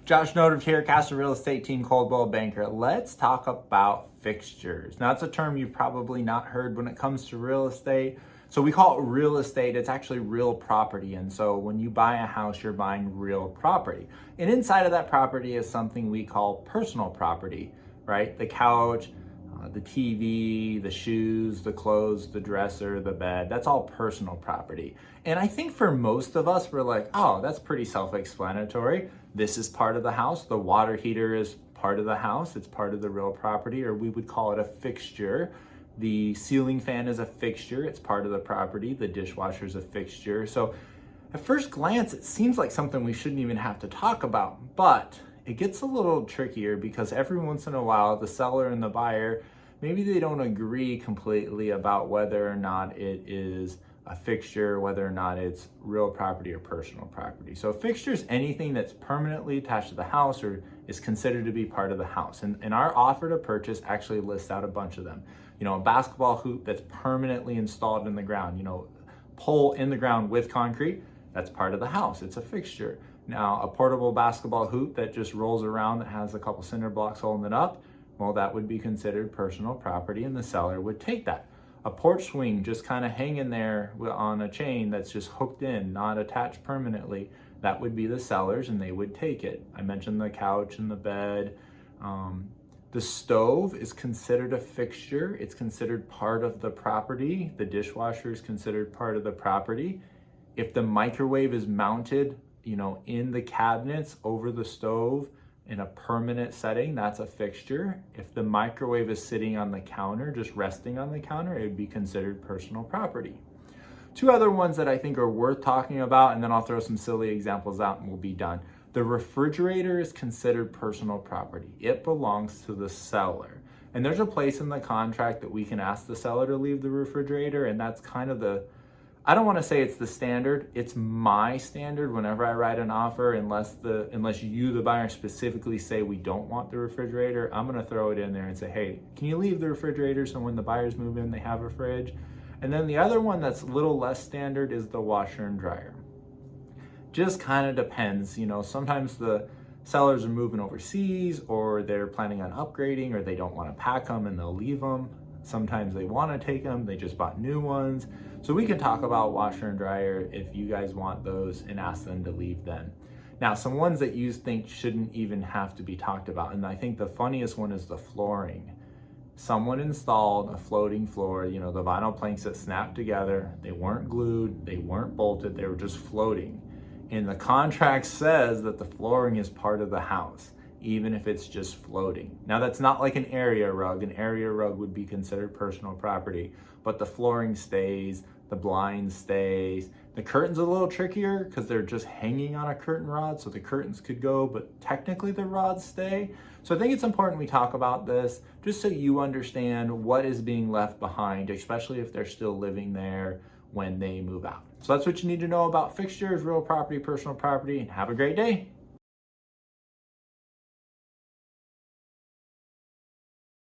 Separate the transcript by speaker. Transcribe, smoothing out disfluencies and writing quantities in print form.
Speaker 1: Josh Noted here, Castle Real Estate Team, Coldwell Banker. Let's talk about fixtures. Now, it's a term you've probably not heard when it comes to real estate. So we call it real estate. It's actually real property. And so when you buy a house, you're buying real property. And inside of that property is something we call personal property, right? The couch, the TV, the shoes, the clothes, the dresser, the bed, that's all personal property. And I think for most of us, we're like, oh, that's pretty self-explanatory. This is part of the house. The water heater is part of the house. It's part of the real property, or we would call it a fixture. The ceiling fan is a fixture. It's part of the property. The dishwasher is a fixture. So at first glance, it seems like something we shouldn't even have to talk about, but it gets a little trickier because every once in a while, the seller and the buyer, maybe they don't agree completely about whether or not it is a fixture, whether or not it's real property or personal property. So a fixture is anything that's permanently attached to the house or is considered to be part of the house. And our offer to purchase actually lists out a bunch of them. You know, a basketball hoop that's permanently installed in the ground, pole in the ground with concrete, that's part of the house. It's a fixture. Now, a portable basketball hoop that just rolls around that has a couple cinder blocks holding it up, well, that would be considered personal property and the seller would take that. A porch swing just kind of hanging there on a chain that's just hooked in, not attached permanently, that would be the seller's and they would take it. I mentioned the couch and the bed. The stove is considered a fixture. It's considered part of the property. The dishwasher is considered part of the property. If the microwave is mounted, in the cabinets over the stove in a permanent setting, that's a fixture. If the microwave is sitting on the counter, just resting on the counter, it would be considered personal property. Two other ones that I think are worth talking about, and then I'll throw some silly examples out and we'll be done. The refrigerator is considered personal property. It belongs to the seller. And there's a place in the contract that we can ask the seller to leave the refrigerator, and that's kind of I don't want to say it's the standard. It's my standard whenever I write an offer, unless you, the buyer, specifically say we don't want the refrigerator, I'm going to throw it in there and say, hey, can you leave the refrigerator so when the buyers move in, they have a fridge? And then the other one that's a little less standard is the washer and dryer. Just kind of depends. Sometimes the sellers are moving overseas or they're planning on upgrading or they don't want to pack them and they'll leave them. Sometimes they want to take them, they just bought new ones. So we can talk about washer and dryer if you guys want those and ask them to leave them. Now, some ones that you think shouldn't even have to be talked about, and I think the funniest one is the flooring. Someone installed a floating floor, the vinyl planks that snapped together, they weren't glued, they weren't bolted, they were just floating. And the contract says that the flooring is part of the house, even if it's just floating. Now, that's not like an area rug. An area rug would be considered personal property, but the flooring stays, the blind stays. The curtain's a little trickier because they're just hanging on a curtain rod, so the curtains could go, but technically the rods stay. So I think it's important we talk about this just so you understand what is being left behind, especially if they're still living there when they move out. So that's what you need to know about fixtures, real property, personal property, and have a great day.